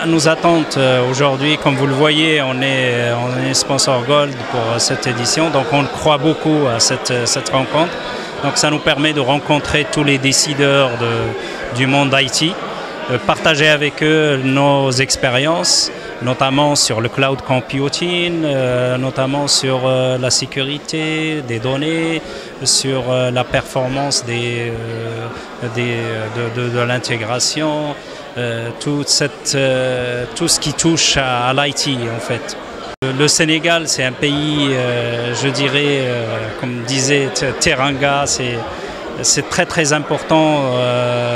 Nous attendent aujourd'hui, comme vous le voyez, on est sponsor Gold pour cette édition, donc on croit beaucoup à cette rencontre. Donc ça nous permet de rencontrer tous les décideurs du monde IT, partager avec eux nos expériences, notamment sur le cloud computing, notamment sur la sécurité des données, sur la performance de l'intégration, tout ce qui touche à l'IT en fait. Le Sénégal, c'est un pays, je dirais, comme disait Teranga, c'est très très important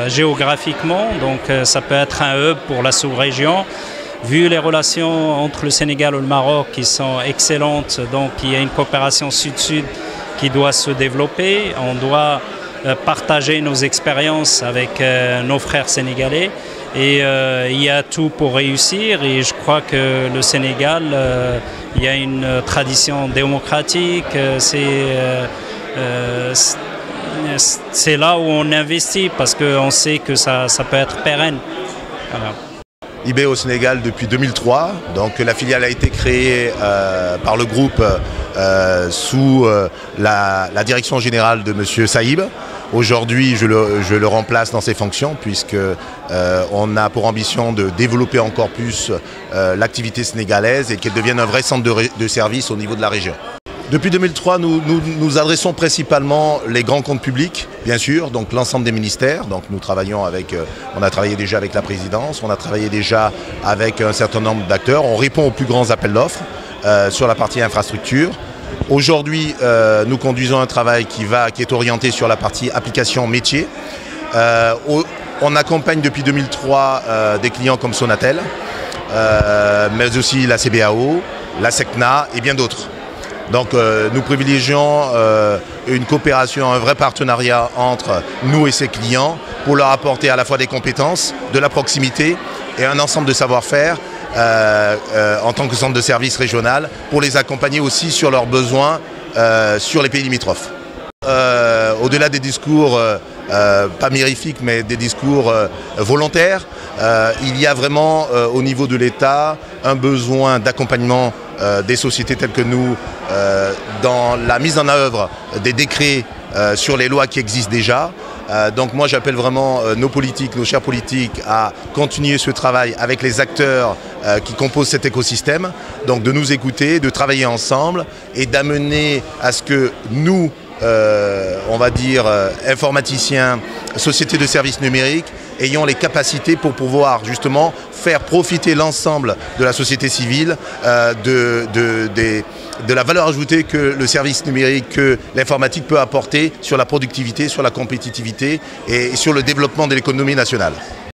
géographiquement, donc ça peut être un hub pour la sous-région. Vu les relations entre le Sénégal et le Maroc qui sont excellentes, donc il y a une coopération sud-sud qui doit se développer. On doit partager nos expériences avec nos frères sénégalais et il y a tout pour réussir et je crois que le Sénégal, il y a une tradition démocratique, c'est là où on investit parce qu'on sait que ça peut être pérenne. Voilà. eBay au Sénégal depuis 2003, donc la filiale a été créée par le groupe sous la direction générale de M. Saïb. Aujourd'hui, je le remplace dans ses fonctions puisque on a pour ambition de développer encore plus l'activité sénégalaise et qu'elle devienne un vrai centre de service au niveau de la région. Depuis 2003, nous adressons principalement les grands comptes publics, bien sûr, donc l'ensemble des ministères. Donc nous travaillons avec, on a travaillé déjà avec la présidence, on a travaillé déjà avec un certain nombre d'acteurs. On répond aux plus grands appels d'offres sur la partie infrastructure. Aujourd'hui, nous conduisons un travail qui est orienté sur la partie application métier. On accompagne depuis 2003 des clients comme Sonatel, mais aussi la CBAO, la SECNA et bien d'autres. Donc nous privilégions une coopération, un vrai partenariat entre nous et ces clients pour leur apporter à la fois des compétences, de la proximité et un ensemble de savoir-faire en tant que centre de service régional pour les accompagner aussi sur leurs besoins sur les pays limitrophes. Au-delà des discours pas mirifiques mais des discours volontaires, il y a vraiment au niveau de l'État un besoin d'accompagnement des sociétés telles que nous dans la mise en œuvre des décrets sur les lois qui existent déjà. Donc moi j'appelle vraiment nos politiques, nos chers politiques à continuer ce travail avec les acteurs qui composent cet écosystème, donc de nous écouter, de travailler ensemble et d'amener à ce que nous, on va dire informaticiens, sociétés de services numériques, ayons les capacités pour pouvoir justement faire profiter l'ensemble de la société civile de la valeur ajoutée que le service numérique, que l'informatique peut apporter sur la productivité, sur la compétitivité et sur le développement de l'économie nationale.